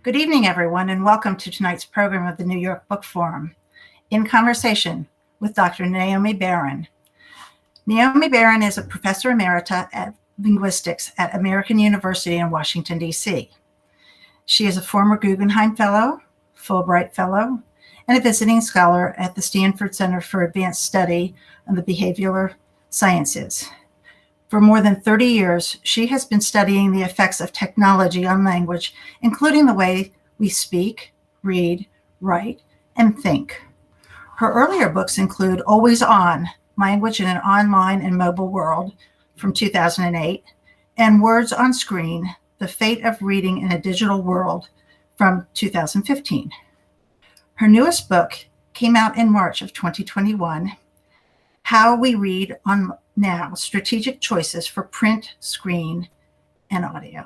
Good evening, everyone, and welcome to tonight's program of the New York Book Forum, in conversation with Dr. Naomi Baron. Naomi Baron is a Professor Emerita of Linguistics at American University in Washington, D.C. She is a former Guggenheim Fellow, Fulbright Fellow, and a visiting scholar at the Stanford Center for Advanced Study of the Behavioral Sciences. For more than 30 years, she has been studying the effects of technology on language, including the way we speak, read, write, and think. Her earlier books include Always On, Language in an Online and Mobile World from 2008, and Words on Screen, The Fate of Reading in a Digital World from 2015. Her newest book came out in March of 2021, How We Read on Now, Strategic Choices for Print, Screen, and Audio.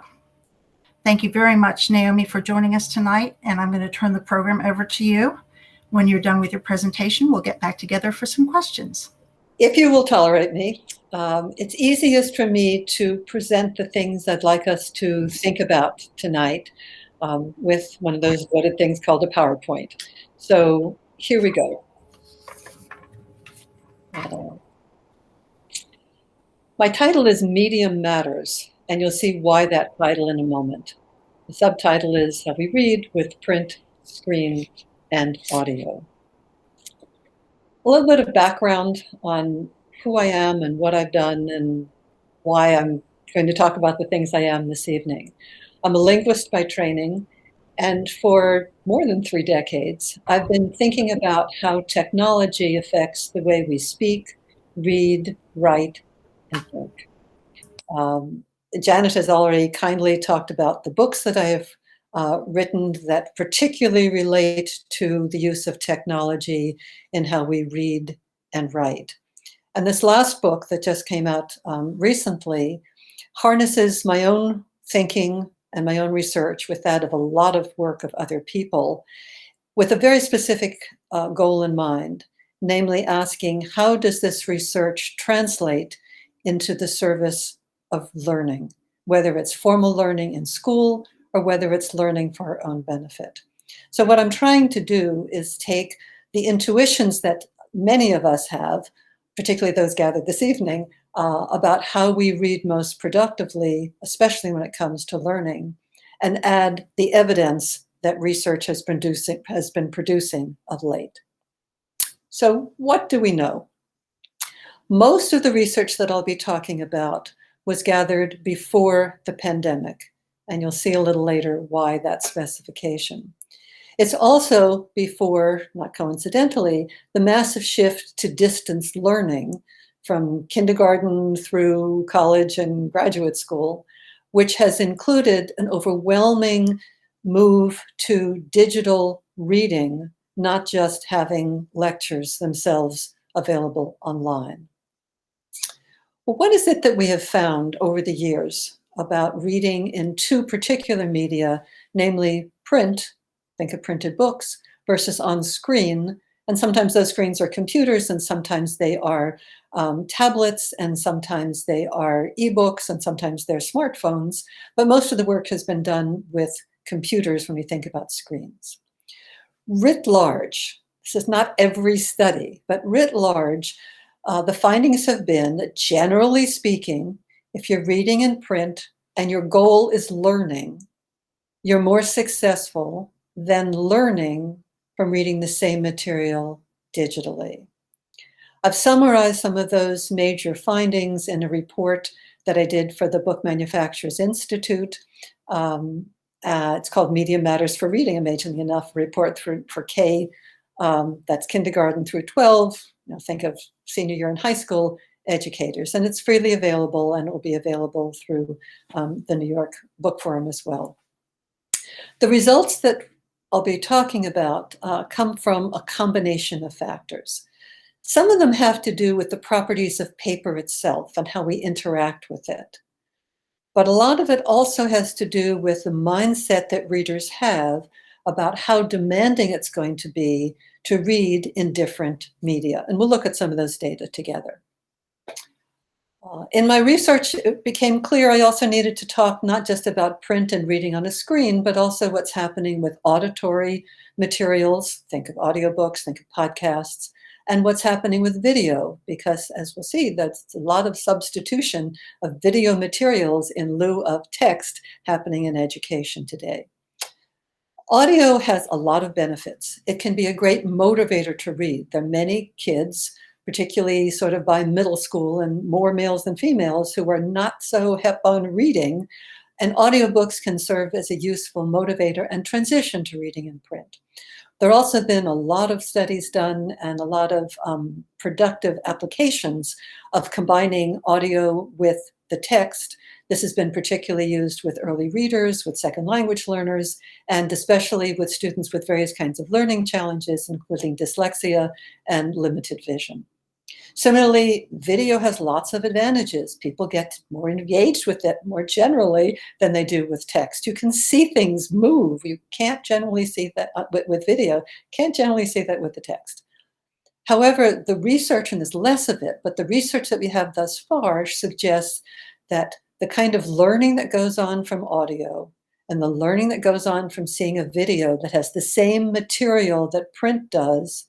Thank you very much, Naomi, for joining us tonight, and I'm going to turn the program over to you. When you're done with your presentation, we'll get back together for some questions. If you will tolerate me, it's easiest for me to present the things I'd like us to think about tonight with one of those loaded things called a PowerPoint. So here we go. My title is Medium Matters, and you'll see why that title in a moment. The subtitle is How We Read with Print, Screen, and Audio. A little bit of background on who I am and what I've done and why I'm going to talk about the things I am this evening. I'm a linguist by training, and for more than 3 decades, I've been thinking about how technology affects the way we speak, read, write, and think. Janet has already kindly talked about the books that I have written that particularly relate to the use of technology in how we read and write. And this last book that just came out recently harnesses my own thinking and my own research with that of a lot of work of other people with a very specific goal in mind, namely asking, how does this research translate into the service of learning, whether it's formal learning in school or whether it's learning for our own benefit. So what I'm trying to do is take the intuitions that many of us have, particularly those gathered this evening, about how we read most productively, especially when it comes to learning, and add the evidence that research has been producing of late. So what do we know? Most of the research that I'll be talking about was gathered before the pandemic, and you'll see a little later why that specification. It's also before, not coincidentally, the massive shift to distance learning from kindergarten through college and graduate school, which has included an overwhelming move to digital reading, not just having lectures themselves available online. Well, what is it that we have found over the years about reading in 2 particular media, namely print, think of printed books, versus on screen? And sometimes those screens are computers, and sometimes they are tablets, and sometimes they are ebooks, and sometimes they're smartphones. But most of the work has been done with computers when we think about screens. Writ large, this is not every study, but writ large, the findings have been that generally speaking, if you're reading in print and your goal is learning, you're more successful than learning from reading the same material digitally. I've summarized some of those major findings in a report that I did for the Book Manufacturers Institute. It's called Media Matters for Reading, amazingly enough, a report for K, that's kindergarten through 12, think of senior year in high school educators, and it's freely available, and it will be available through the New York Book Forum as well. The results that I'll be talking about come from a combination of factors. Some of them have to do with the properties of paper itself and how we interact with it. But a lot of it also has to do with the mindset that readers have about how demanding it's going to be to read in different media. And we'll look at some of those data together. In my research, it became clear I also needed to talk not just about print and reading on a screen, but also what's happening with auditory materials. Think of audiobooks, think of podcasts, and what's happening with video, because as we'll see, that's a lot of substitution of video materials in lieu of text happening in education today. Audio has a lot of benefits. It can be a great motivator to read. There are many kids, particularly sort of by middle school and more males than females, who are not so hep on reading, and audiobooks can serve as a useful motivator and transition to reading in print. There have also been a lot of studies done and a lot of productive applications of combining audio with the text. This has been particularly used with early readers, with second language learners, and especially with students with various kinds of learning challenges, including dyslexia and limited vision. Similarly, video has lots of advantages. People get more engaged with it more generally than they do with text. You can see things move. You can't generally see that with video, can't generally see that with the text. However, the research, and there's less of it, but the research that we have thus far suggests that the kind of learning that goes on from audio and the learning that goes on from seeing a video that has the same material that print does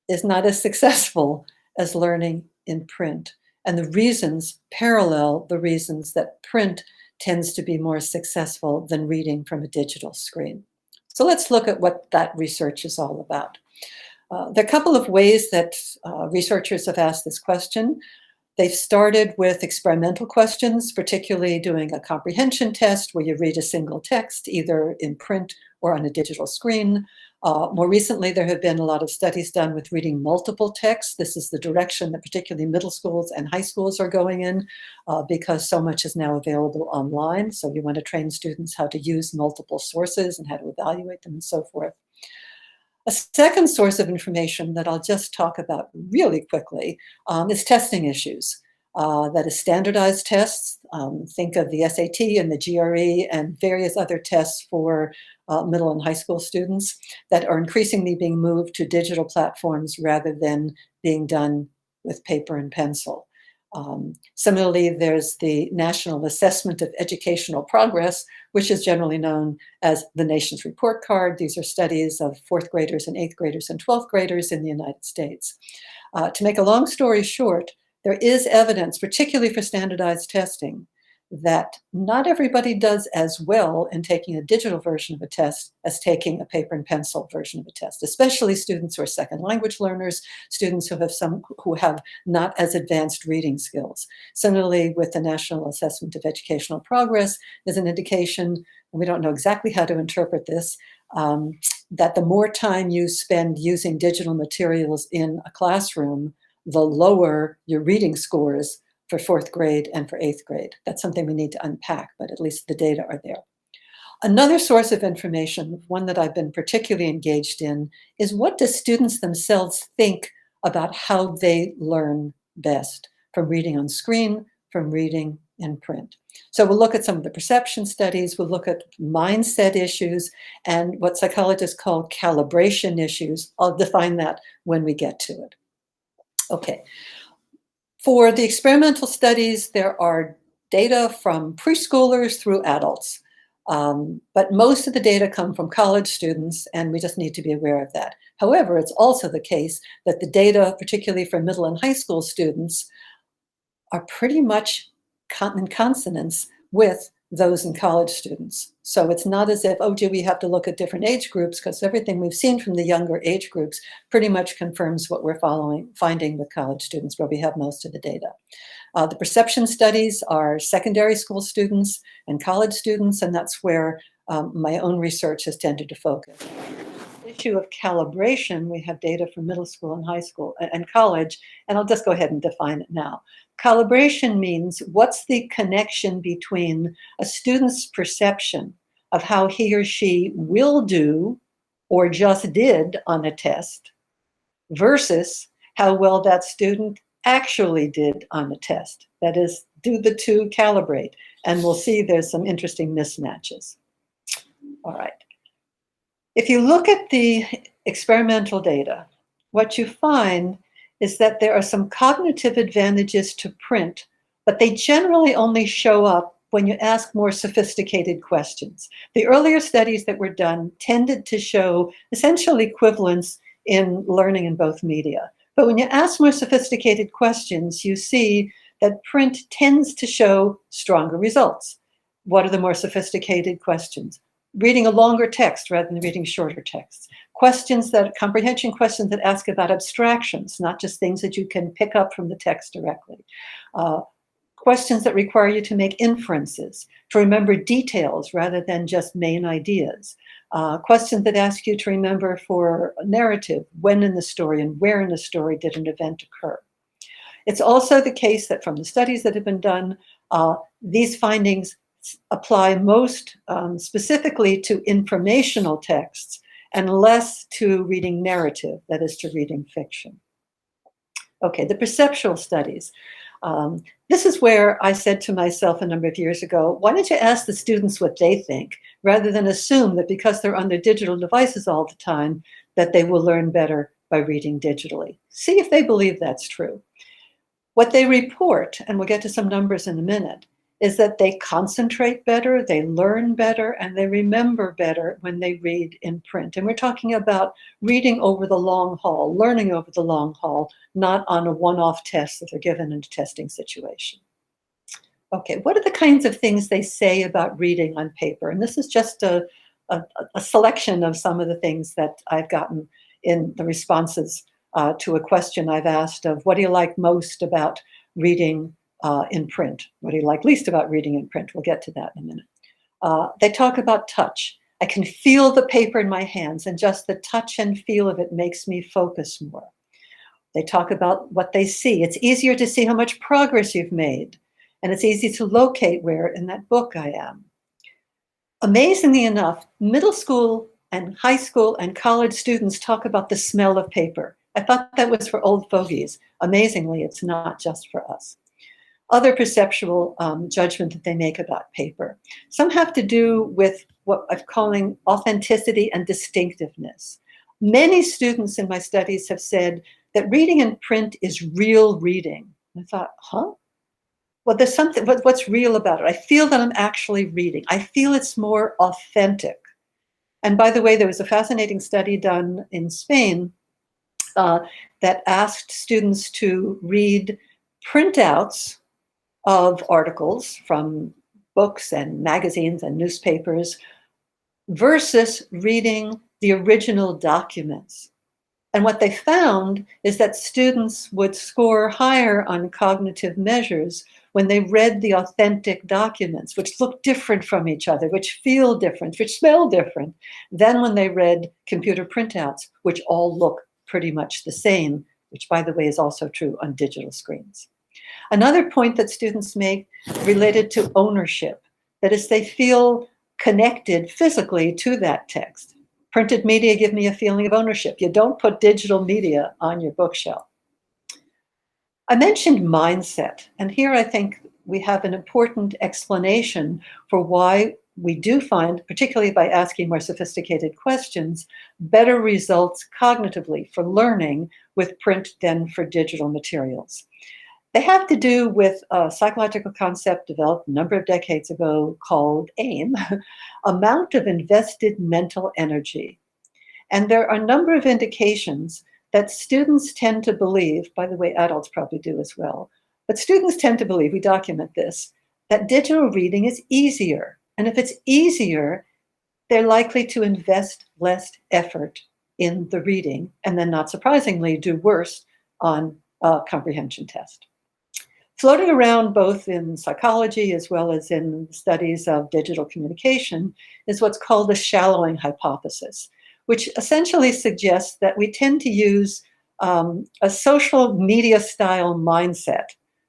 is not as successful as learning in print. And the reasons parallel the reasons that print tends to be more successful than reading from a digital screen. So let's look at what that research is all about. There are a couple of ways that researchers have asked this question. They've started with experimental questions, particularly doing a comprehension test where you read a single text, either in print or on a digital screen. More recently, there have been a lot of studies done with reading multiple texts. This is the direction that particularly middle schools and high schools are going in because so much is now available online. So you want to train students how to use multiple sources and how to evaluate them and so forth. A second source of information that I'll just talk about really quickly is testing issues. That is standardized tests. Think of the SAT and the GRE and various other tests for middle and high school students that are increasingly being moved to digital platforms rather than being done with paper and pencil. Similarly, there's the National Assessment of Educational Progress, which is generally known as the nation's report card. These are studies of 4th graders and 8th graders and 12th graders in the United States. To make a long story short, there is evidence, particularly for standardized testing, that not everybody does as well in taking a digital version of a test as taking a paper and pencil version of a test, especially students who are second language learners, students who have not as advanced reading skills. Similarly, with the National Assessment of Educational Progress, there's an indication, and we don't know exactly how to interpret this, that the more time you spend using digital materials in a classroom, the lower your reading scores for 4th grade and for 8th grade. That's something we need to unpack, but at least the data are there. Another source of information, one that I've been particularly engaged in, is what do students themselves think about how they learn best from reading on screen, from reading in print. So we'll look at some of the perception studies, we'll look at mindset issues, and what psychologists call calibration issues. I'll define that when we get to it. Okay. For the experimental studies, there are data from preschoolers through adults, but most of the data come from college students, and we just need to be aware of that. However, it's also the case that the data, particularly for middle and high school students, are pretty much in consonance with those in college students. So it's not as if, oh, gee, we have to look at different age groups, because everything we've seen from the younger age groups pretty much confirms what we're finding with college students, where we have most of the data. The perception studies are secondary school students and college students, and that's where my own research has tended to focus. The issue of calibration, we have data from middle school and high school and college, and I'll just go ahead and define it now. Calibration means what's the connection between a student's perception of how he or she will do or just did on a test versus how well that student actually did on a test. That is, do the two calibrate? And we'll see there's some interesting mismatches. All right. If you look at the experimental data, what you find is that there are some cognitive advantages to print, but they generally only show up when you ask more sophisticated questions. The earlier studies that were done tended to show essential equivalence in learning in both media. But when you ask more sophisticated questions, you see that print tends to show stronger results. What are the more sophisticated questions? Reading a longer text rather than reading shorter texts. Comprehension questions that ask about abstractions, not just things that you can pick up from the text directly. Questions that require you to make inferences, to remember details rather than just main ideas. Questions that ask you to remember for a narrative, when in the story and where in the story did an event occur. It's also the case that from the studies that have been done, these findings apply most specifically to informational texts and less to reading narrative, that is to reading fiction. Okay, the perceptual studies. This is where I said to myself a number of years ago, why don't you ask the students what they think, rather than assume that because they're on their digital devices all the time, that they will learn better by reading digitally. See if they believe that's true. What they report, and we'll get to some numbers in a minute, is that they concentrate better, they learn better, and they remember better when they read in print. And we're talking about reading over the long haul, learning over the long haul, not on a one-off test that they're given in a testing situation. Okay, what are the kinds of things they say about reading on paper? And this is just a selection of some of the things that I've gotten in the responses to a question I've asked of, what do you like most about reading in print? What do you like least about reading in print? We'll get to that in a minute. They talk about touch. I can feel the paper in my hands, and just the touch and feel of it makes me focus more. They talk about what they see. It's easier to see how much progress you've made, and it's easy to locate where in that book I am. Amazingly enough, middle school and high school and college students talk about the smell of paper. I thought that was for old fogies. Amazingly, it's not just for us. Other perceptual judgment that they make about paper. Some have to do with what I'm calling authenticity and distinctiveness. Many students in my studies have said that reading in print is real reading. I thought, huh? Well, there's something, what's real about it? I feel that I'm actually reading. I feel it's more authentic. And by the way, there was a fascinating study done in Spain that asked students to read printouts of articles from books and magazines and newspapers versus reading the original documents. And what they found is that students would score higher on cognitive measures when they read the authentic documents, which look different from each other, which feel different, which smell different, than when they read computer printouts, which all look pretty much the same, which, by the way, is also true on digital screens. Another point that students make related to ownership, that is, they feel connected physically to that text. Printed media give me a feeling of ownership. You don't put digital media on your bookshelf. I mentioned mindset, and here I think we have an important explanation for why we do find, particularly by asking more sophisticated questions, better results cognitively for learning with print than for digital materials. They have to do with a psychological concept developed a number of decades ago called AIM, amount of invested mental energy. And there are a number of indications that students tend to believe, by the way, adults probably do as well, but students tend to believe, we document this, that digital reading is easier. And if it's easier, they're likely to invest less effort in the reading, and then not surprisingly, do worse on a comprehension test. Floating around both in psychology as well as in studies of digital communication is what's called the shallowing hypothesis, which essentially suggests that we tend to use a social media style mindset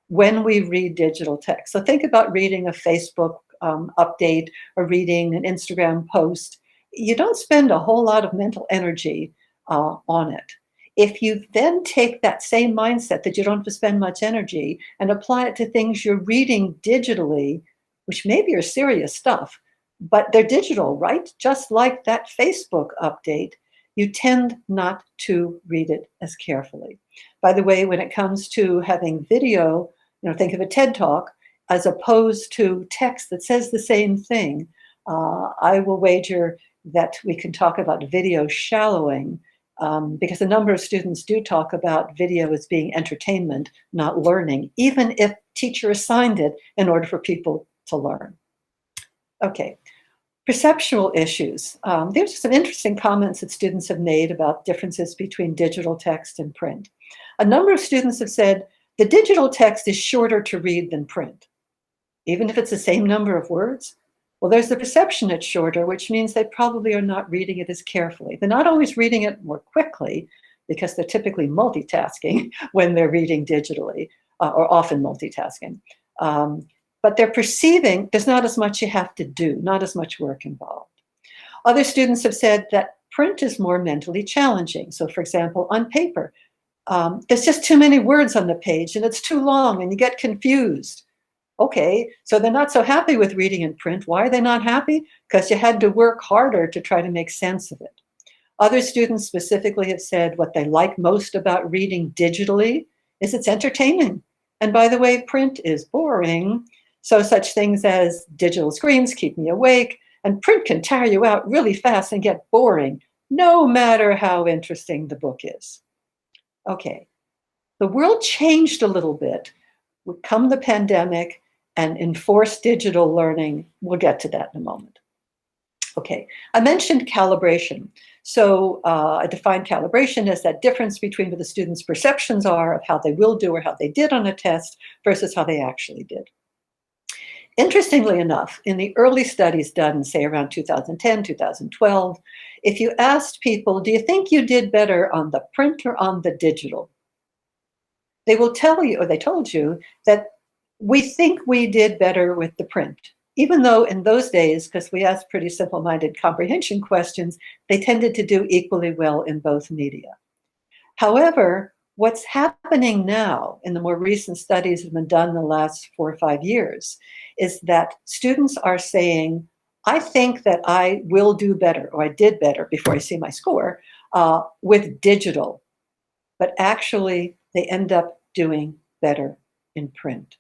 when we read digital text. So think about reading a Facebook update or reading an Instagram post. You don't spend a whole lot of mental energy on it. If you then take that same mindset that you don't have to spend much energy and apply it to things you're reading digitally, which maybe are serious stuff, but they're digital, right? Just like that Facebook update, you tend not to read it as carefully. By the way, when it comes to having video, think of a TED Talk, as opposed to text that says the same thing, I will wager that we can talk about video shallowing, because a number of students do talk about video as being entertainment, not learning, even if teacher assigned it in order for people to learn. Okay, perceptual issues. There's some interesting comments that students have made about differences between digital text and print. A number of students have said the digital text is shorter to read than print, even if it's the same number of words. Well, there's the perception it's shorter, which means they probably are not reading it as carefully. They're not always reading it more quickly because they're typically multitasking when they're reading digitally, or often multitasking. But they're perceiving there's not as much you have to do, not as much work involved. Other students have said that print is more mentally challenging. So for example, on paper, there's just too many words on the page and it's too long and you get confused. Okay, so they're not so happy with reading in print. Why are they not happy? Because you had to work harder to try to make sense of it. Other students specifically have said what they like most about reading digitally is it's entertaining. And by the way, print is boring. So such things as digital screens keep me awake, and print can tire you out really fast and get boring, no matter how interesting the book is. Okay, the world changed a little bit. Would come the pandemic and enforced digital learning. We'll get to that in a moment. Okay, I mentioned calibration. So I defined calibration as that difference between what the students' perceptions are of how they will do or how they did on a test versus how they actually did. Interestingly enough, in the early studies done, say around 2010, 2012, if you asked people, do you think you did better on the print or on the digital? They will tell you, or they told you, that we think we did better with the print, even though in those days, because we asked pretty simple-minded comprehension questions, they tended to do equally well in both media. However, what's happening now in the more recent studies that have been done in the last 4 or 5 years is that students are saying, I think that I will do better, or I did better before I see my score, with digital, but actually they end up doing better in print.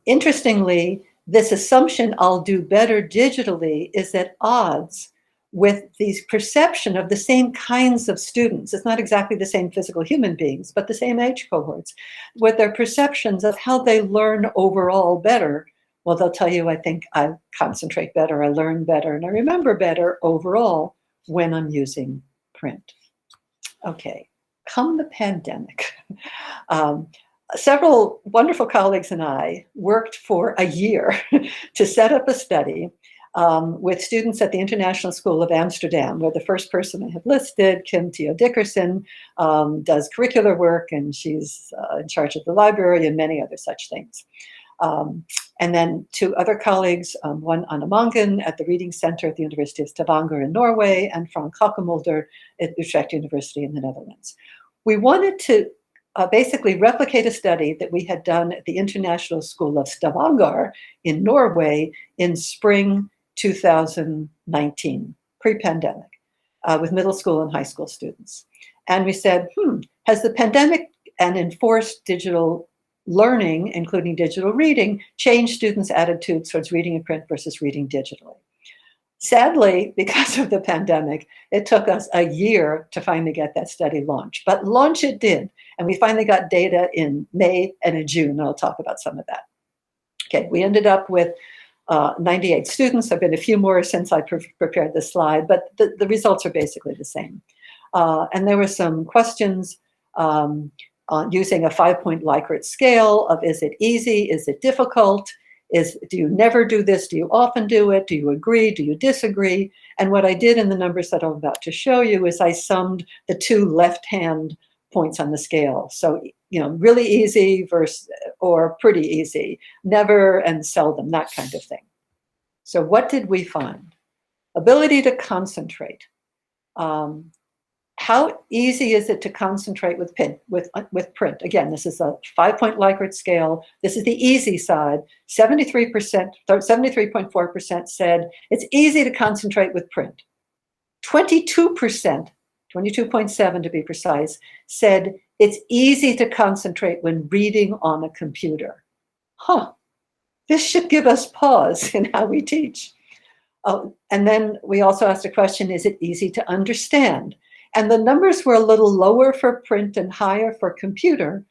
Interestingly, this assumption I'll do better digitally is at odds with the perception of the same kinds of students. It's not exactly the same physical human beings, but the same age cohorts, with their perceptions of how they learn overall better. Well, they'll tell you, I think I concentrate better, I learn better, and I remember better overall when I'm using print. Okay, come the pandemic. Several wonderful colleagues and I worked for a year to set up a study with students at the International School of Amsterdam, where the first person I have listed, Kim Theo Dickerson, does curricular work, and she's in charge of the library and many other such things. And then 2 other colleagues, one Anna Mangen at the Reading Center at the University of Stavanger in Norway, and Frank Kalkemulder at Utrecht University in the Netherlands. We wanted to basically replicate a study that we had done at the International School of Stavanger in Norway in spring 2019, pre-pandemic, with middle school and high school students. And we said, has the pandemic and enforced digital learning, including digital reading, changed students' attitudes towards reading in print versus reading digitally? Sadly, because of the pandemic, it took us a year to finally get that study launched. But launch it did. And we finally got data in May and in June. And I'll talk about some of that. Okay, we ended up with 98 students. There have been a few more since I prepared this slide, but the results are basically the same. And there were some questions on using a 5-point Likert scale of, is it easy, is it difficult? Do you never do this? Do you often do it? Do you agree? Do you disagree? And what I did in the numbers that I'm about to show you is I summed the 2 left-hand points on the scale. So, really easy versus, or pretty easy, never and seldom, that kind of thing. So what did we find? Ability to concentrate. How easy is it to concentrate with print? Again, this is a 5-point Likert scale. This is the easy side. 73.4% said it's easy to concentrate with print. 22%, 22.7 to be precise, said It's easy to concentrate when reading on a computer. This should give us pause in how we teach. Oh, and then we also asked a question, is it easy to understand? And the numbers were a little lower for print and higher for computer,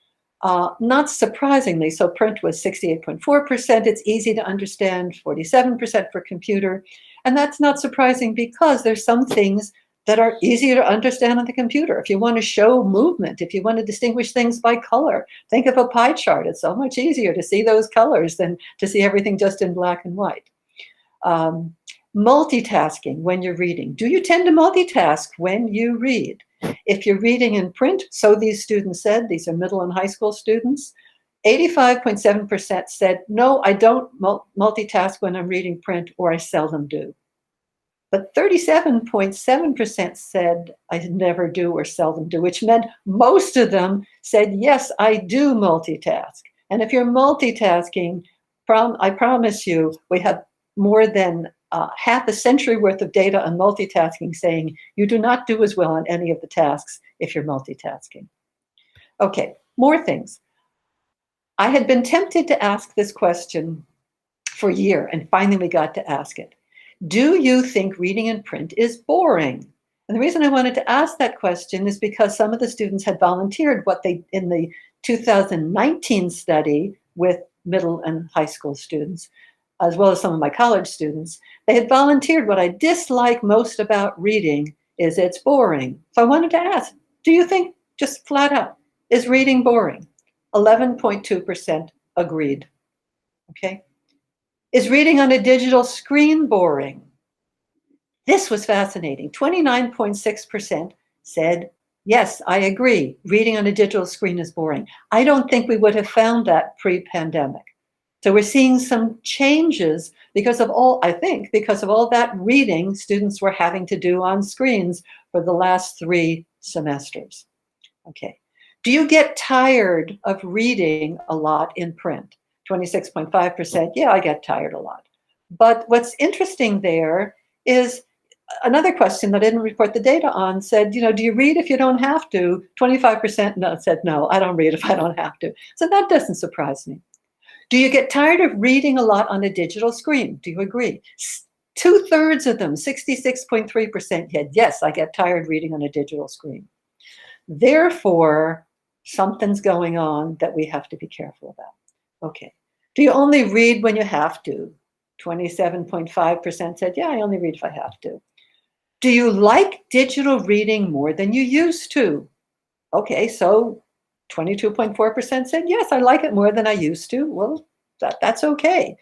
not surprisingly. So print was 68.4%, it's easy to understand, 47% for computer. And that's not surprising because there's some things that are easier to understand on the computer. If you want to show movement, if you want to distinguish things by color, think of a pie chart. It's so much easier to see those colors than to see everything just in black and white. Multitasking when you're reading. Do you tend to multitask when you read? If you're reading in print, so these students said, these are middle and high school students, 85.7% said, no, I don't multitask when I'm reading print, or I seldom do. But 37.7% said, I never do or seldom do, which meant most of them said, yes, I do multitask. And if you're multitasking, I promise you, we have more than half a century worth of data on multitasking saying you do not do as well on any of the tasks if you're multitasking. Okay, more things. I had been tempted to ask this question for a year, and finally we got to ask it. Do you think reading in print is boring? And the reason I wanted to ask that question is because some of the students had volunteered in the 2019 study with middle and high school students, as well as some of my college students. They had volunteered what I dislike most about reading is it's boring. So I wanted to ask, do you think, just flat out, is reading boring? 11.2% agreed, okay? Is reading on a digital screen boring? This was fascinating. 29.6% said, yes, I agree. Reading on a digital screen is boring. I don't think we would have found that pre-pandemic. So we're seeing some changes because of all that reading students were having to do on screens for the last 3 semesters. Okay. Do you get tired of reading a lot in print? 26.5%, yeah, I get tired a lot. But what's interesting there is another question that I didn't report the data on said, do you read if you don't have to? 25% said, no, I don't read if I don't have to. So that doesn't surprise me. Do you get tired of reading a lot on a digital screen? Do you agree? 2/3 of them, 66.3% said, yes, I get tired reading on a digital screen. Therefore, something's going on that we have to be careful about. Okay. Do you only read when you have to? 27.5% said, yeah, I only read if I have to. Do you like digital reading more than you used to? Okay, so 22.4% said, yes, I like it more than I used to. Well, that's okay.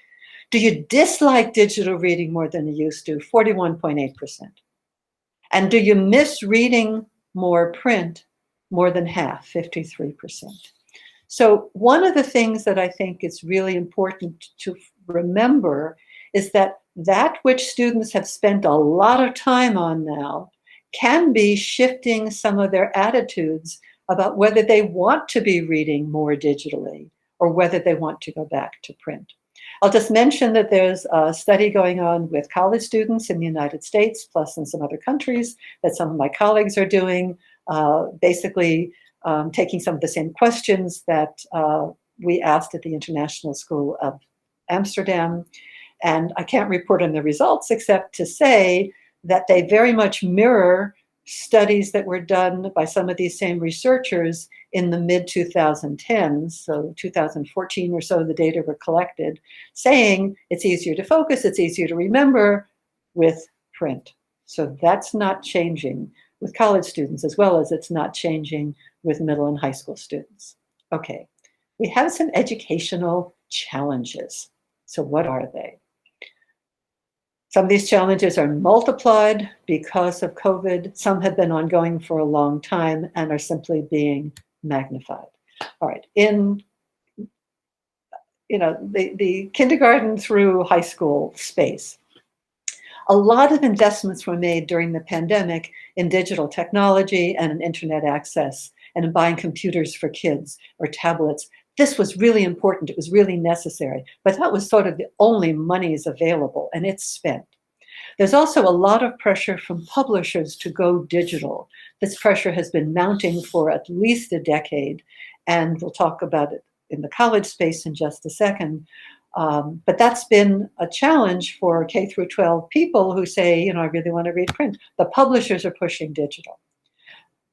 Do you dislike digital reading more than you used to? 41.8%. And do you miss reading more print? More than half, 53%. So one of the things that I think is really important to remember is that which students have spent a lot of time on now can be shifting some of their attitudes about whether they want to be reading more digitally or whether they want to go back to print. I'll just mention that there's a study going on with college students in the United States, plus in some other countries, that some of my colleagues are doing, basically taking some of the same questions that we asked at the International School of Amsterdam. And I can't report on the results except to say that they very much mirror studies that were done by some of these same researchers in the mid-2010s, so 2014 or so the data were collected, saying it's easier to focus, it's easier to remember with print. So that's not changing with college students as well as it's not changing with middle and high school students. Okay, we have some educational challenges. So what are they? Some of these challenges are multiplied because of COVID. Some have been ongoing for a long time and are simply being magnified. All right, in the kindergarten through high school space, a lot of investments were made during the pandemic in digital technology and in internet access and in buying computers for kids or tablets. This was really important. It was really necessary, but that was sort of the only monies available, and it's spent. There's also a lot of pressure from publishers to go digital. This pressure has been mounting for at least a decade, and we'll talk about it in the college space in just a second. But that's been a challenge for K through 12 people who say, I really want to read print. The publishers are pushing digital.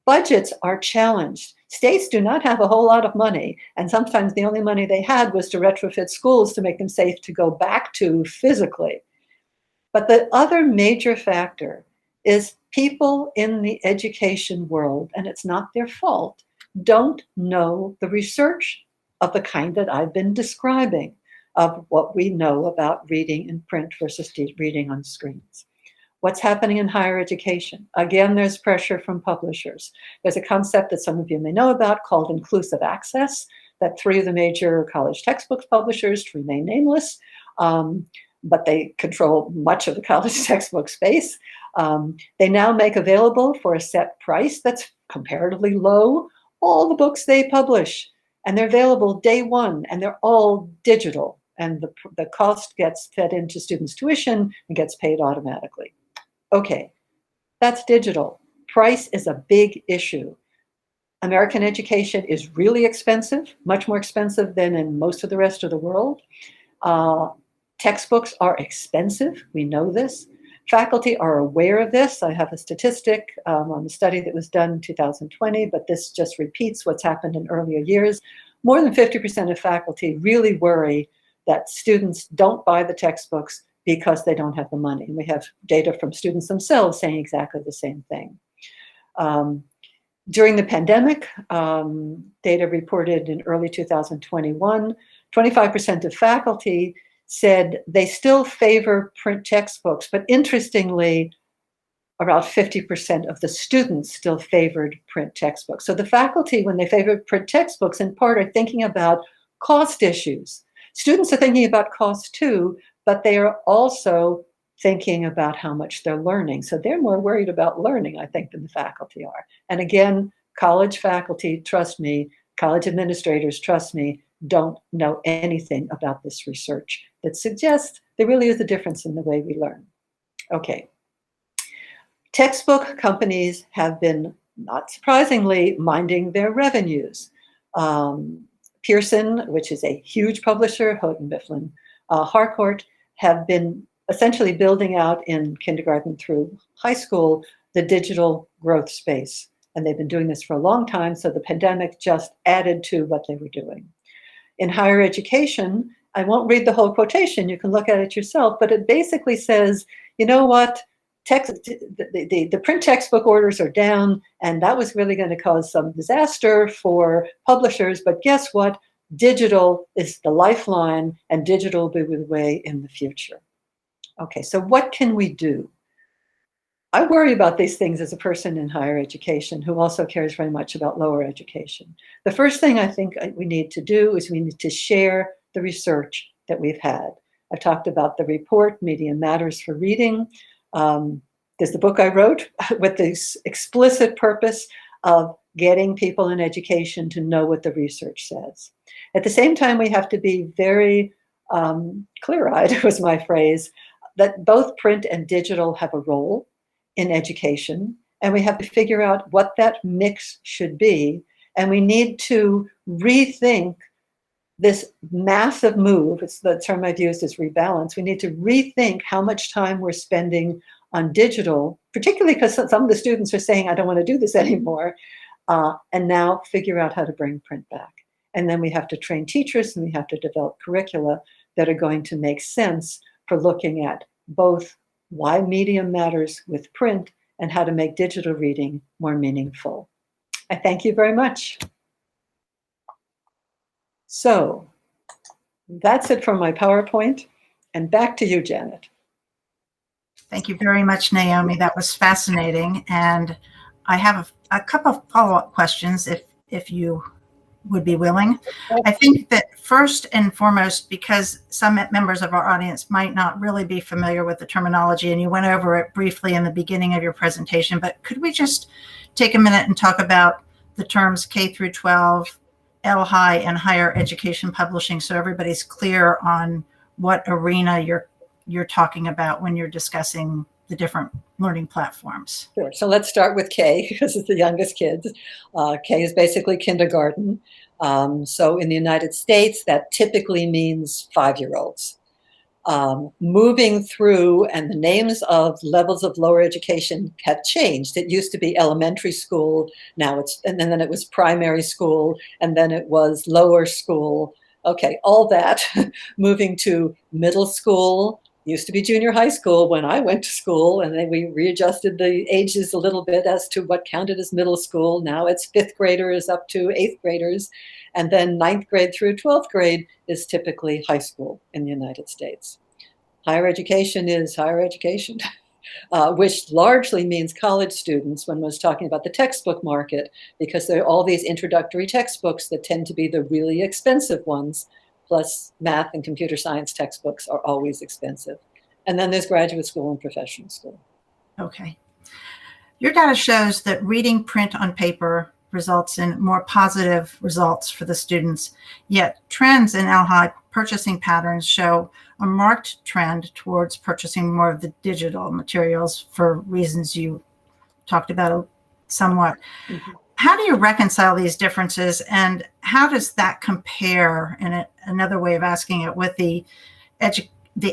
Budgets are challenged. States do not have a whole lot of money, and sometimes the only money they had was to retrofit schools to make them safe to go back to physically. But the other major factor is people in the education world, and it's not their fault, don't know the research of the kind that I've been describing, of what we know about reading in print versus reading on screens. What's happening in higher education? Again, there's pressure from publishers. There's a concept that some of you may know about called inclusive access, that 3 of the major college textbook publishers, to remain nameless, but they control much of the college textbook space. They now make available for a set price that's comparatively low all the books they publish, and they're available day one, and they're all digital, and the cost gets fed into students' tuition and gets paid automatically. Okay, that's digital. Price is a big issue. American education is really expensive, much more expensive than in most of the rest of the world. Textbooks are expensive, we know this. Faculty are aware of this. I have a statistic on the study that was done in 2020, but this just repeats what's happened in earlier years. More than 50% of faculty really worry that students don't buy the textbooks because they don't have the money. And we have data from students themselves saying exactly the same thing. During the pandemic, data reported in early 2021, 25% of faculty said they still favor print textbooks, but interestingly, about 50% of the students still favored print textbooks. So the faculty, when they favor print textbooks, in part are thinking about cost issues. Students are thinking about cost too, but they are also thinking about how much they're learning. So they're more worried about learning, I think, than the faculty are. And again, college faculty, trust me, college administrators, trust me, don't know anything about this research that suggests there really is a difference in the way we learn. Okay. Textbook companies have been, not surprisingly, minding their revenues. Pearson, which is a huge publisher, Houghton Mifflin Harcourt, have been essentially building out in kindergarten through high school the digital growth space. And they've been doing this for a long time, so the pandemic just added to what they were doing. In higher education, I won't read the whole quotation, you can look at it yourself, but it basically says, you know what, the print textbook orders are down, and that was really going to cause some disaster for publishers, but guess what? Digital is the lifeline, and digital will be the way in the future. Okay, so what can we do? I worry about these things as a person in higher education who also cares very much about lower education. The first thing I think we need to do is we need to share the research that we've had. I've talked about the report, Media Matters for Reading. There's the book I wrote with this explicit purpose of getting people in education to know what the research says. At the same time, we have to be very clear-eyed, was my phrase, that both print and digital have a role in education, and we have to figure out what that mix should be, and we need to rethink this massive move. It's the term I've used is rebalance. We need to rethink how much time we're spending on digital, particularly because some of the students are saying, I don't want to do this anymore, and now figure out how to bring print back. And then we have to train teachers and we have to develop curricula that are going to make sense for looking at both why medium matters with print and how to make digital reading more meaningful. I thank you very much. So that's it from my PowerPoint, and back to you, Janet. Thank you very much, Naomi. That was fascinating. And I have a couple of follow-up questions if you would be willing. I think that first and foremost, because some members of our audience might not really be familiar with the terminology, and you went over it briefly in the beginning of your presentation, but could we just take a minute and talk about the terms K through 12, L-High, and higher education publishing, so everybody's clear on what arena you're talking about when you're discussing the different learning platforms? Sure. So let's start with K, because it's the youngest kids. K is basically kindergarten. So in the United States, that typically means 5-year-olds. Moving through, and the names of levels of lower education have changed. It used to be elementary school, now and then it was primary school, and then it was lower school. Okay, all that. Moving to middle school, used to be junior high school when I went to school, and then we readjusted the ages a little bit as to what counted as middle school. Now it's 5th graders up to 8th graders. And then 9th grade through 12th grade is typically high school in the United States. Higher education is higher education, which largely means college students when I was talking about the textbook market, because there are all these introductory textbooks that tend to be the really expensive ones, plus math and computer science textbooks are always expensive. And then there's graduate school and professional school. Okay. Your data shows that reading print on paper results in more positive results for the students, yet trends in LHI purchasing patterns show a marked trend towards purchasing more of the digital materials for reasons you talked about somewhat. Mm-hmm. How do you reconcile these differences, and how does that compare, in another way of asking it, with the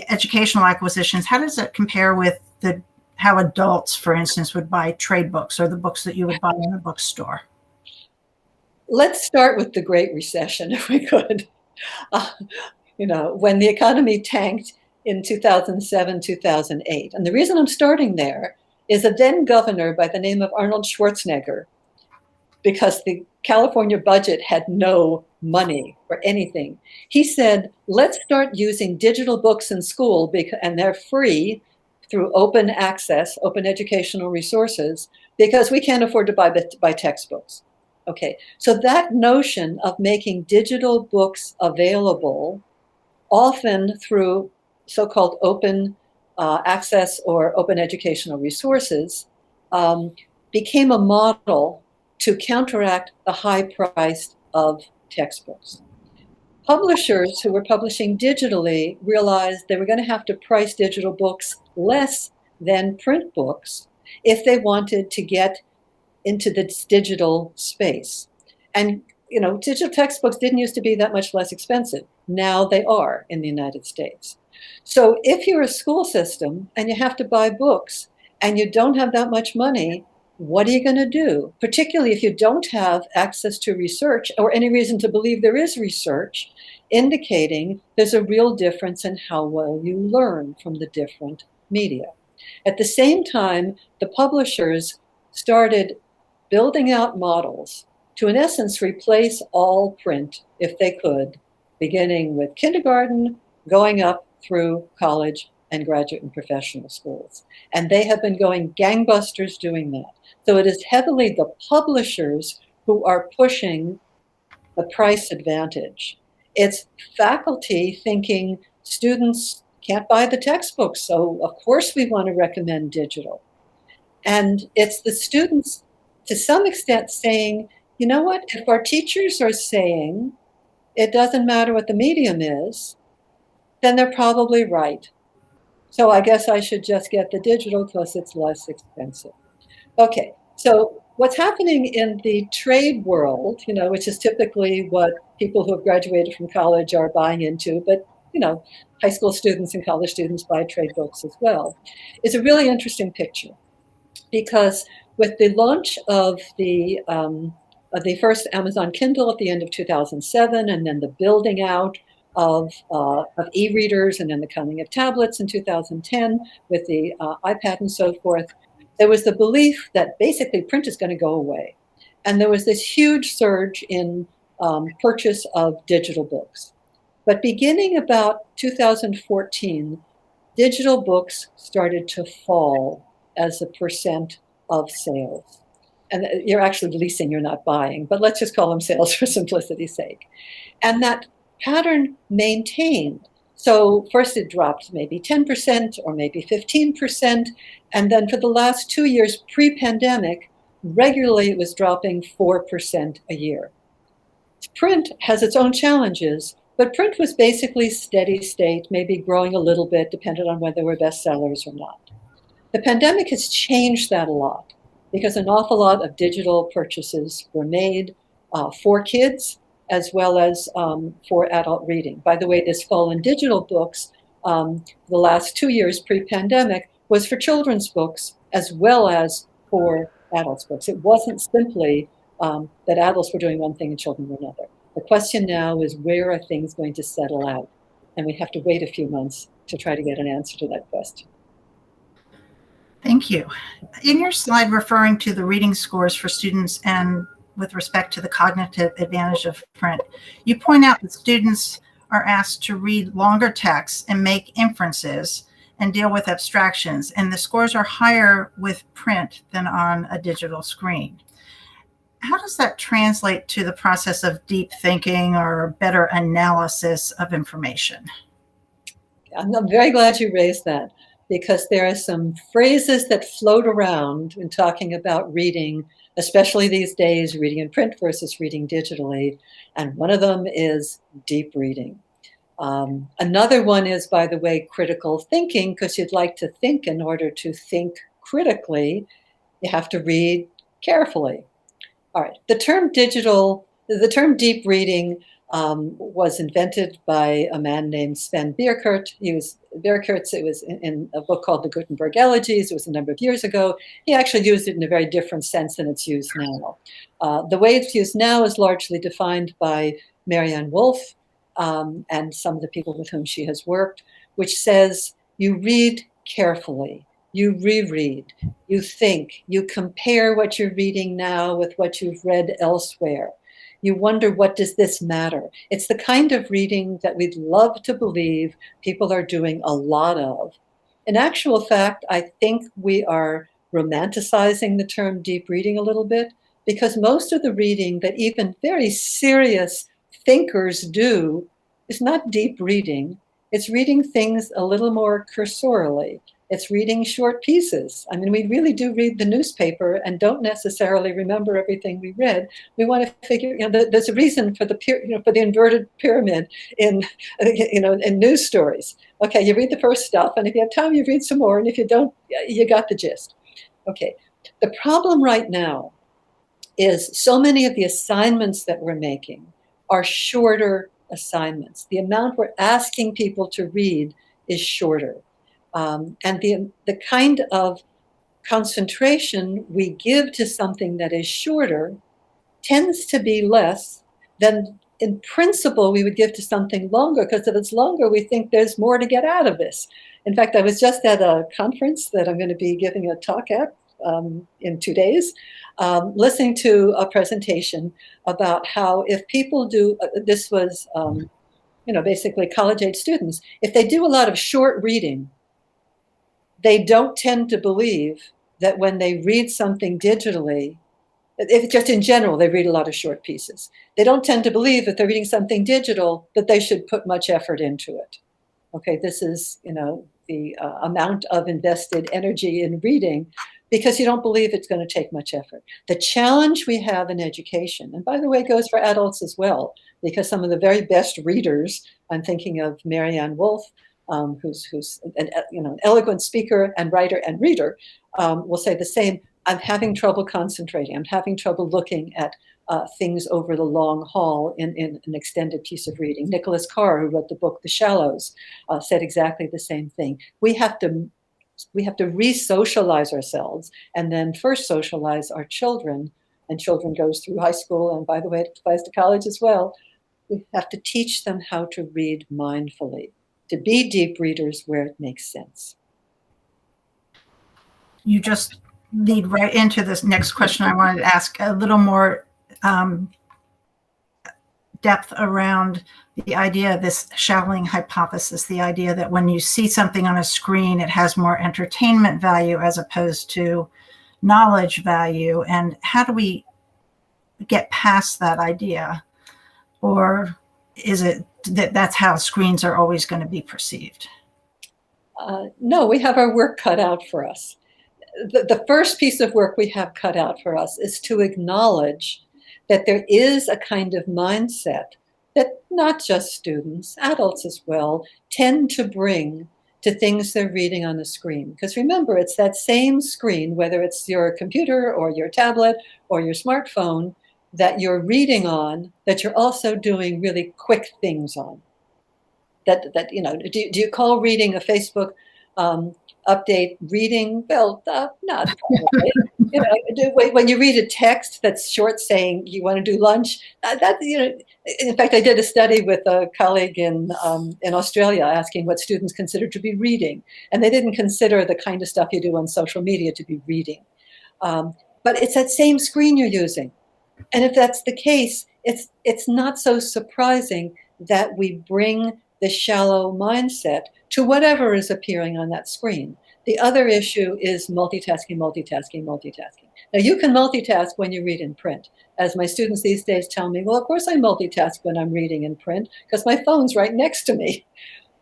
educational acquisitions? How does it compare with how adults, for instance, would buy trade books or the books that you would buy in a bookstore? Let's start with the Great Recession, if we could. When the economy tanked in 2007, 2008. And the reason I'm starting there is a then governor by the name of Arnold Schwarzenegger, because the California budget had no money for anything. He said, let's start using digital books in school, and they're free through open access, open educational resources, because we can't afford to buy textbooks. Okay, so that notion of making digital books available, often through so-called open access or open educational resources, became a model to counteract the high price of textbooks. Publishers who were publishing digitally realized they were going to have to price digital books less than print books if they wanted to get into this digital space. And digital textbooks didn't used to be that much less expensive. Now they are in the United States. So if you're a school system and you have to buy books and you don't have that much money, what are you going to do? Particularly if you don't have access to research or any reason to believe there is research indicating there's a real difference in how well you learn from the different media. At the same time, the publishers started building out models to, in essence, replace all print, if they could, beginning with kindergarten, going up through college and graduate and professional schools. And they have been going gangbusters doing that. So it is heavily the publishers who are pushing the price advantage. It's faculty thinking students can't buy the textbooks, so of course we want to recommend digital. And it's the students, to some extent, saying, you know what, if our teachers are saying it doesn't matter what the medium is, then they're probably right. So I guess I should just get the digital because it's less expensive. Okay, so what's happening in the trade world, which is typically what people who have graduated from college are buying into, but high school students and college students buy trade books as well, is a really interesting picture. Because with the launch of the first Amazon Kindle at the end of 2007, and then the building out of e-readers, and then the coming of tablets in 2010 with the iPad and so forth, there was the belief that basically print is going to go away. And there was this huge surge in purchase of digital books. But beginning about 2014, digital books started to fall as a percent of sales. And you're actually leasing, you're not buying, but let's just call them sales for simplicity's sake. And that pattern maintained. So first it dropped maybe 10% or maybe 15%. And then for the last 2 years pre-pandemic, regularly it was dropping 4% a year. Print has its own challenges, but print was basically steady state, maybe growing a little bit, depending on whether there were bestsellers or not. The pandemic has changed that a lot because an awful lot of digital purchases were made for kids as well as for adult reading. By the way, this fall in digital books, the last 2 years pre-pandemic, was for children's books as well as for adults' books. It wasn't simply that adults were doing one thing and children were another. The question now is, where are things going to settle out? And we have to wait a few months to try to get an answer to that question. Thank you. In your slide referring to the reading scores for students and with respect to the cognitive advantage of print, you point out that students are asked to read longer texts and make inferences and deal with abstractions, and the scores are higher with print than on a digital screen. How does that translate to the process of deep thinking or better analysis of information? I'm very glad you raised that, because there are some phrases that float around in talking about reading, especially these days, reading in print versus reading digitally. And one of them is deep reading. Another one is, by the way, critical thinking, because you'd like to think in order to think critically, you have to read carefully. All right, the term deep reading was invented by a man named Sven Bierkert. It was in a book called the Gutenberg Elegies. It was a number of years ago. He actually used it in a very different sense than it's used now. The way it's used now is largely defined by Marianne Wolf and some of the people with whom she has worked, which says you read carefully, you reread, you think, you compare what you're reading now with what you've read elsewhere. You wonder, what does this matter? It's the kind of reading that we'd love to believe people are doing a lot of. In actual fact, I think we are romanticizing the term deep reading a little bit, because most of the reading that even very serious thinkers do is not deep reading. It's reading things a little more cursorily. It's reading short pieces. I mean, we really do read the newspaper and don't necessarily remember everything we read. We want to figure, there's a reason for for the inverted pyramid in news stories. Okay, you read the first stuff, and if you have time, you read some more, and if you don't, you got the gist. Okay, the problem right now is so many of the assignments that we're making are shorter assignments. The amount we're asking people to read is shorter. And the kind of concentration we give to something that is shorter tends to be less than, in principle, we would give to something longer, because if it's longer, we think there's more to get out of this. In fact, I was just at a conference that I'm going to be giving a talk at in 2 days, listening to a presentation about how if people do, this was, basically college-age students, if they do a lot of short reading, they don't tend to believe that when they read something digitally, if just in general, they read a lot of short pieces. They don't tend to believe that they're reading something digital, that they should put much effort into it. Okay, this is, the amount of invested energy in reading, because you don't believe it's going to take much effort. The challenge we have in education, and by the way, goes for adults as well, because some of the very best readers, I'm thinking of Marianne Wolf, who's an eloquent speaker and writer and reader, will say the same. I'm having trouble concentrating. I'm having trouble looking at things over the long haul in an extended piece of reading. Nicholas Carr, who wrote the book The Shallows, said exactly the same thing. We have to re-socialize ourselves, and then first socialize our children. And children goes through high school, and by the way, it applies to college as well. We have to teach them how to read mindfully, to be deep readers where it makes sense. You just lead right into this next question I wanted to ask, a little more depth around the idea of this shallowing hypothesis, the idea that when you see something on a screen, it has more entertainment value as opposed to knowledge value. And how do we get past that idea? Or is it that that's how screens are always going to be perceived? No, we have our work cut out for us. The first piece of work we have cut out for us is to acknowledge that there is a kind of mindset that not just students, adults as well, tend to bring to things they're reading on the screen. Because remember, it's that same screen, whether it's your computer or your tablet or your smartphone, that you're reading on, that you're also doing really quick things on. That you know, do you call reading a Facebook update reading? Well, not probably. You know, when you read a text that's short saying you want to do lunch, that, you know, in fact, I did a study with a colleague in Australia asking what students consider to be reading, and they didn't consider the kind of stuff you do on social media to be reading. But it's that same screen you're using. And if that's the case, it's not so surprising that we bring the shallow mindset to whatever is appearing on that screen. The other issue is multitasking. Now, you can multitask when you read in print. As my students these days tell me, well, of course I multitask when I'm reading in print because my phone's right next to me.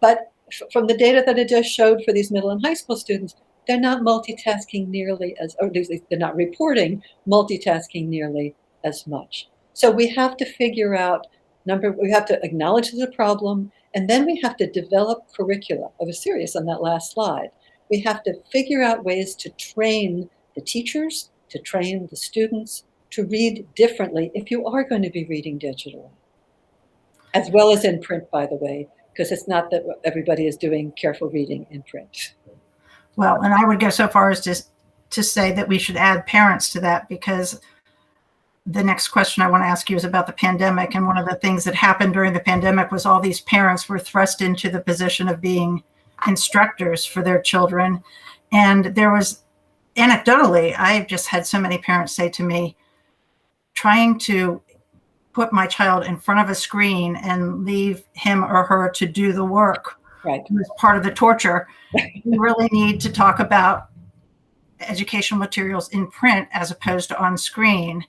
But from the data that I just showed for these middle and high school students, they're not multitasking nearly as, or at least they're not reporting multitasking nearly as much. So we have to figure out, we have to acknowledge the problem, and then we have to develop curricula. I was serious on that last slide. We have to figure out ways to train the teachers, to train the students to read differently if you are going to be reading digitally, as well as in print, by the way, because it's not that everybody is doing careful reading in print. Well, and I would go so far as to say that we should add parents to that, because the next question I want to ask you is about the pandemic. And one of the things that happened during the pandemic was all these parents were thrust into the position of being instructors for their children. And there was, anecdotally, I've just had so many parents say to me, trying to put my child in front of a screen and leave him or her to do the work. Right. Was part of the torture. We really need to talk about educational materials in print as opposed to on screen.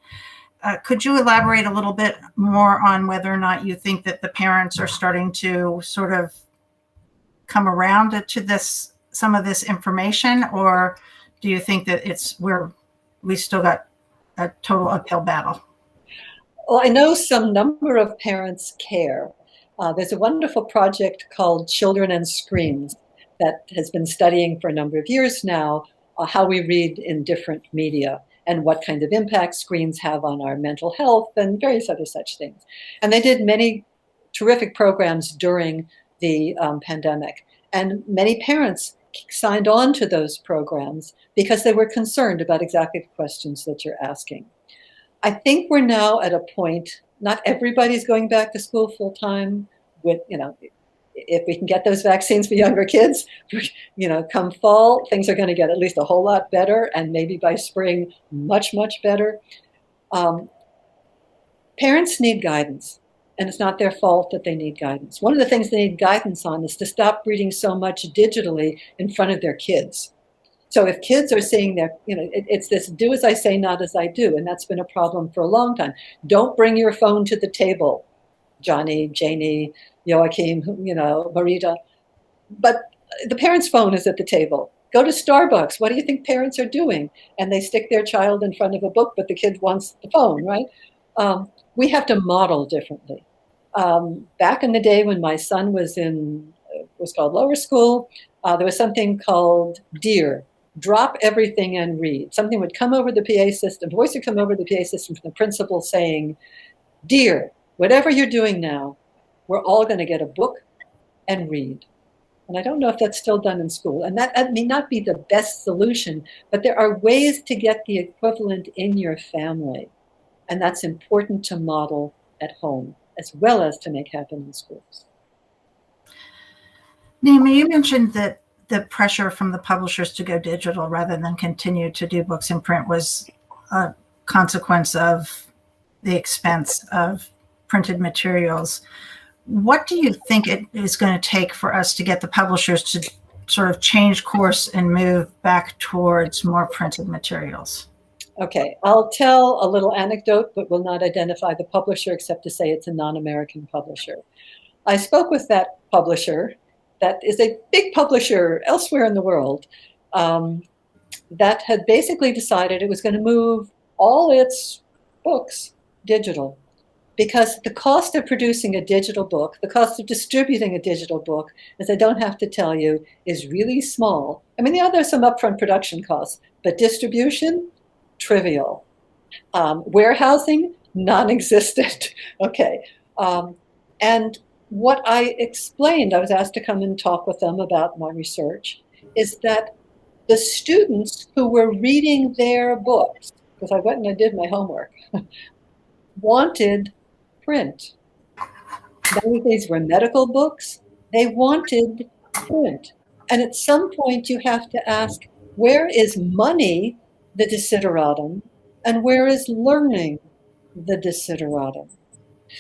Could you elaborate a little bit more on whether or not you think that the parents are starting to sort of come around to this, some of this information, or do you think that we still got a total uphill battle? Well, I know some number of parents care. There's a wonderful project called Children and Screens that has been studying for a number of years now how we read in different media and what kind of impact screens have on our mental health and various other such things. And they did many terrific programs during the pandemic. And many parents signed on to those programs because they were concerned about exactly the questions that you're asking. I think we're now at a point, not everybody's going back to school full time with, you know, if we can get those vaccines for younger kids, you know, come fall, things are going to get at least a whole lot better, and maybe by spring, much, much better. Parents need guidance, and it's not their fault that they need guidance. One of the things they need guidance on is to stop reading so much digitally in front of their kids. So if kids are seeing their, you know, it's this do as I say, not as I do, and that's been a problem for a long time. Don't bring your phone to the table, Johnny, Janie, Joachim, you know, Marita. But the parent's phone is at the table. Go to Starbucks. What do you think parents are doing? And they stick their child in front of a book, but the kid wants the phone, right? We have to model differently. Back in the day when my son was in what's called lower school, there was something called DEAR, drop everything and read. Something would come over the PA system, voice would come over the PA system from the principal saying, "Dear, whatever you're doing now, we're all going to get a book and read." And I don't know if that's still done in school. And that may not be the best solution, but there are ways to get the equivalent in your family. And that's important to model at home, as well as to make happen in schools. Naomi, you mentioned that the pressure from the publishers to go digital rather than continue to do books in print was a consequence of the expense of printed materials. What do you think it is going to take for us to get the publishers to sort of change course and move back towards more printed materials? Okay, I'll tell a little anecdote, but will not identify the publisher except to say it's a non-American publisher. I spoke with that publisher that is a big publisher elsewhere in the world that had basically decided it was going to move all its books digital. because the cost of producing a digital book, the cost of distributing a digital book, as I don't have to tell you, is really small. I mean, there's some upfront production costs, but distribution, trivial. Warehousing, non-existent. Okay. And what I explained, I was asked to come and talk with them about my research, is that the students who were reading their books, because I went and I did my homework, wanted print. Many of these were medical books. They wanted print. And at some point you have to ask, where is money the desideratum, and where is learning the desideratum?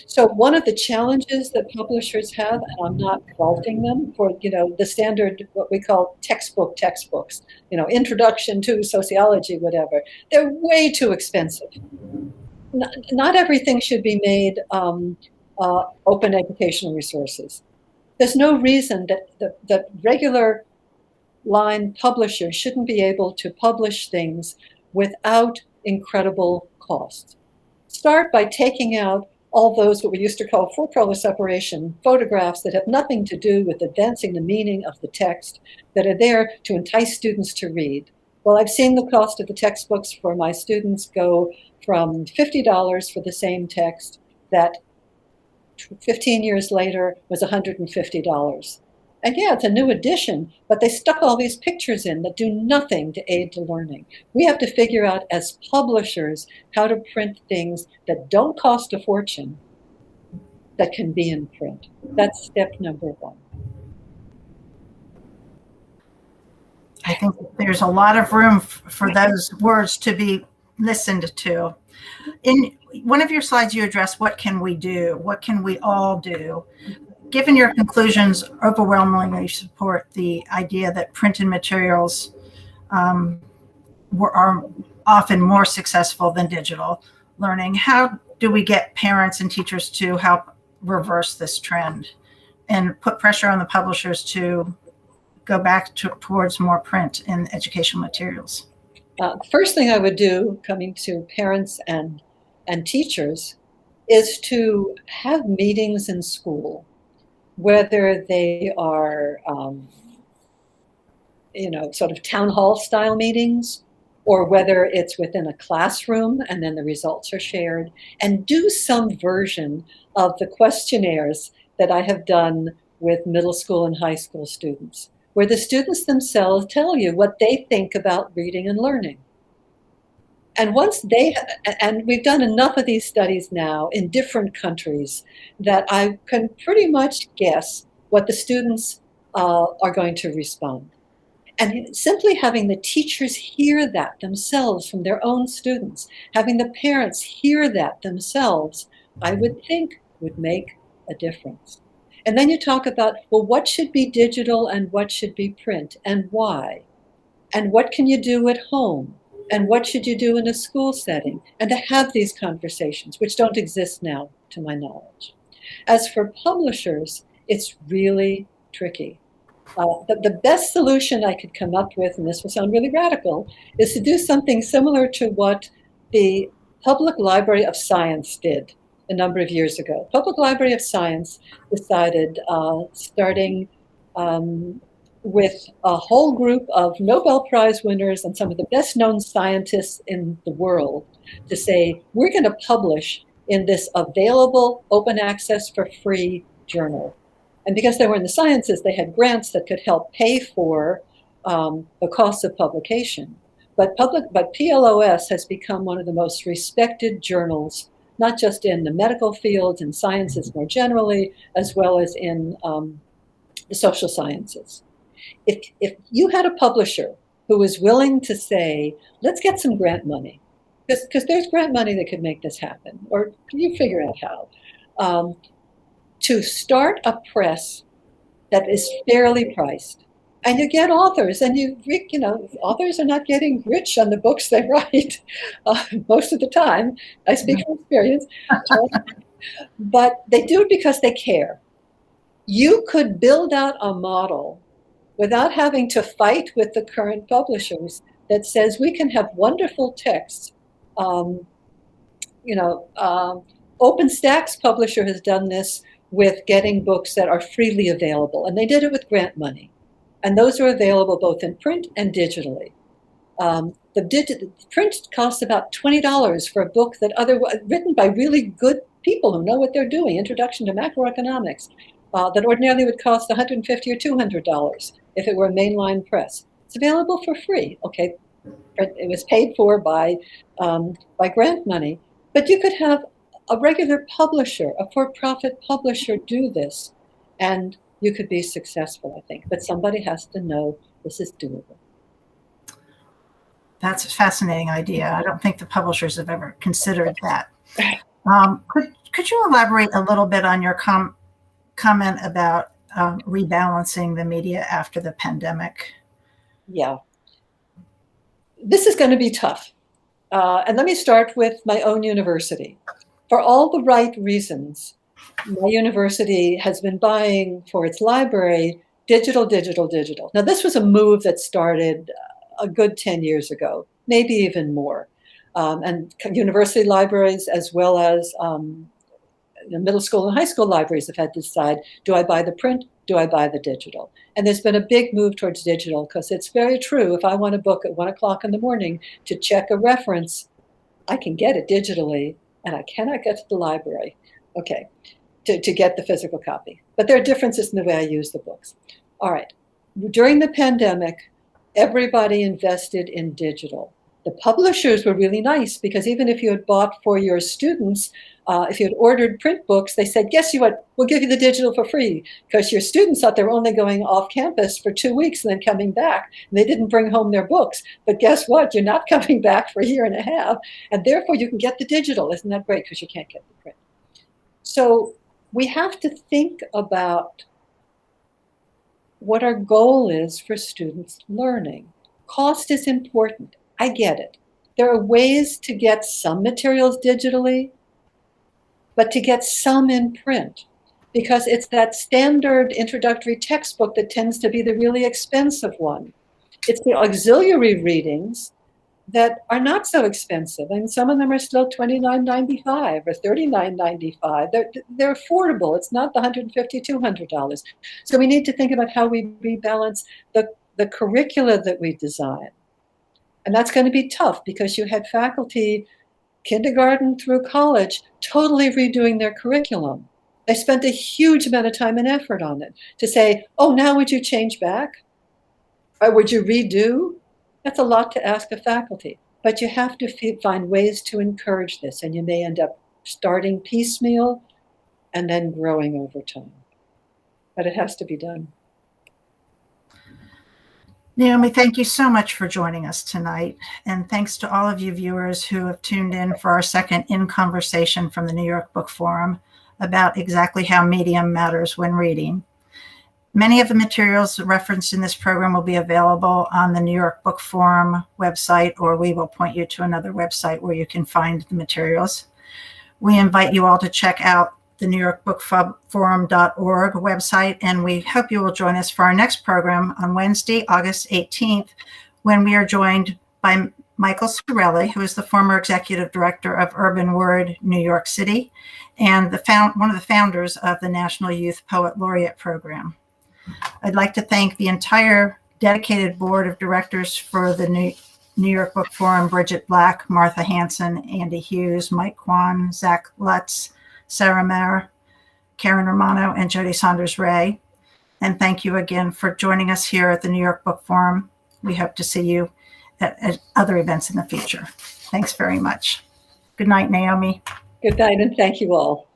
So one of the challenges that publishers have, and I'm not faulting them for, the standard, what we call textbooks, introduction to sociology, whatever, they're way too expensive. Not everything should be made open educational resources. There's no reason that regular line publishers shouldn't be able to publish things without incredible cost. Start by taking out all those what we used to call full-color separation photographs that have nothing to do with advancing the meaning of the text, that are there to entice students to read. Well, I've seen the cost of the textbooks for my students go from $50 for the same text that 15 years later was $150. And yeah, it's a new edition, but they stuck all these pictures in that do nothing to aid to learning. We have to figure out as publishers how to print things that don't cost a fortune that can be in print. That's step number one. I think there's a lot of room for those words to be listened to. In one of your slides, you address what can we do? What can we all do? Given your conclusions overwhelmingly support the idea that printed materials are often more successful than digital learning, how do we get parents and teachers to help reverse this trend and put pressure on the publishers to go back towards more print in educational materials? The first thing I would do, coming to parents and teachers, is to have meetings in school, whether they are, sort of town hall style meetings, or whether it's within a classroom and then the results are shared, and do some version of the questionnaires that I have done with middle school and high school students, where the students themselves tell you what they think about reading and learning. And and we've done enough of these studies now in different countries that I can pretty much guess what the students are going to respond. And simply having the teachers hear that themselves from their own students, having the parents hear that themselves, I would think would make a difference. And then you talk about, well, what should be digital and what should be print and why? And what can you do at home? And what should you do in a school setting? And to have these conversations, which don't exist now, to my knowledge. As for publishers, it's really tricky. The best solution I could come up with, and this will sound really radical, is to do something similar to what the Public Library of Science did a number of years ago. Public Library of Science decided, starting with a whole group of Nobel Prize winners and some of the best known scientists in the world, to say, we're going to publish in this available open access for free journal. And because they were in the sciences, they had grants that could help pay for the cost of publication. But PLOS has become one of the most respected journals, not just in the medical fields and sciences more generally, as well as in the social sciences. If you had a publisher who was willing to say, let's get some grant money, because there's grant money that could make this happen, or you figure out how, to start a press that is fairly priced. And you get authors, and authors are not getting rich on the books they write most of the time. I speak from experience. But they do it because they care. You could build out a model without having to fight with the current publishers that says we can have wonderful texts, OpenStack's publisher has done this with getting books that are freely available, and they did it with grant money. And those are available both in print and digitally. The print costs about $20 for a book that written by really good people who know what they're doing, Introduction to Macroeconomics, that ordinarily would cost $150 or $200 if it were a mainline press. It's available for free. Okay, it was paid for by grant money, but you could have a regular publisher, a for-profit publisher, do this, and you could be successful, I think. But somebody has to know this is doable. That's a fascinating idea. I don't think the publishers have ever considered that. Could you elaborate a little bit on your comment about rebalancing the media after the pandemic? Yeah. This is going to be tough. And let me start with my own university. For all the right reasons, my university has been buying for its library digital. Now, this was a move that started a good 10 years ago, maybe even more. And university libraries, as well as middle school and high school libraries, have had to decide, do I buy the print? Do I buy the digital? And there's been a big move towards digital, because it's very true. If I want a book at 1 o'clock in the morning to check a reference, I can get it digitally, and I cannot get to the library, okay, to get the physical copy. But there are differences in the way I use the books. All right. During the pandemic, everybody invested in digital. The publishers were really nice, because even if you had bought for your students, if you had ordered print books, they said, guess what, we'll give you the digital for free, because your students thought they were only going off campus for 2 weeks and then coming back, and they didn't bring home their books. But guess what, you're not coming back for a year and a half, and therefore you can get the digital. Isn't that great? Because you can't get the print. So we have to think about what our goal is for students learning. Cost is important. I get it. There are ways to get some materials digitally, but to get some in print, because it's that standard introductory textbook that tends to be the really expensive one. It's the auxiliary readings that are not so expensive. I mean, some of them are still $29.95 or $39.95. They're affordable. It's not the $150, $200. So we need to think about how we rebalance the curricula that we design. And that's going to be tough, because you had faculty, kindergarten through college, totally redoing their curriculum. They spent a huge amount of time and effort on it to say, oh, now would you change back? Or would you redo? That's a lot to ask a faculty. But you have to find ways to encourage this, and you may end up starting piecemeal and then growing over time. But it has to be done. Naomi, thank you so much for joining us tonight. And thanks to all of you viewers who have tuned in for our second In Conversation from the New York Book Forum about exactly how medium matters when reading. Many of the materials referenced in this program will be available on the New York Book Forum website, or we will point you to another website where you can find the materials. We invite you all to check out the New York Book Forum.org website, and we hope you will join us for our next program on Wednesday, August 18th, when we are joined by Michael Sorelli, who is the former executive director of Urban Word New York City and one of the founders of the National Youth Poet Laureate Program. I'd like to thank the entire dedicated board of directors for the New York Book Forum: Bridget Black, Martha Hanson, Andy Hughes, Mike Kwan, Zach Lutz, Sarah Mayer, Karen Romano, and Jody Saunders-Ray. And thank you again for joining us here at the New York Book Forum. We hope to see you at other events in the future. Thanks very much. Good night, Naomi. Good night, and thank you all.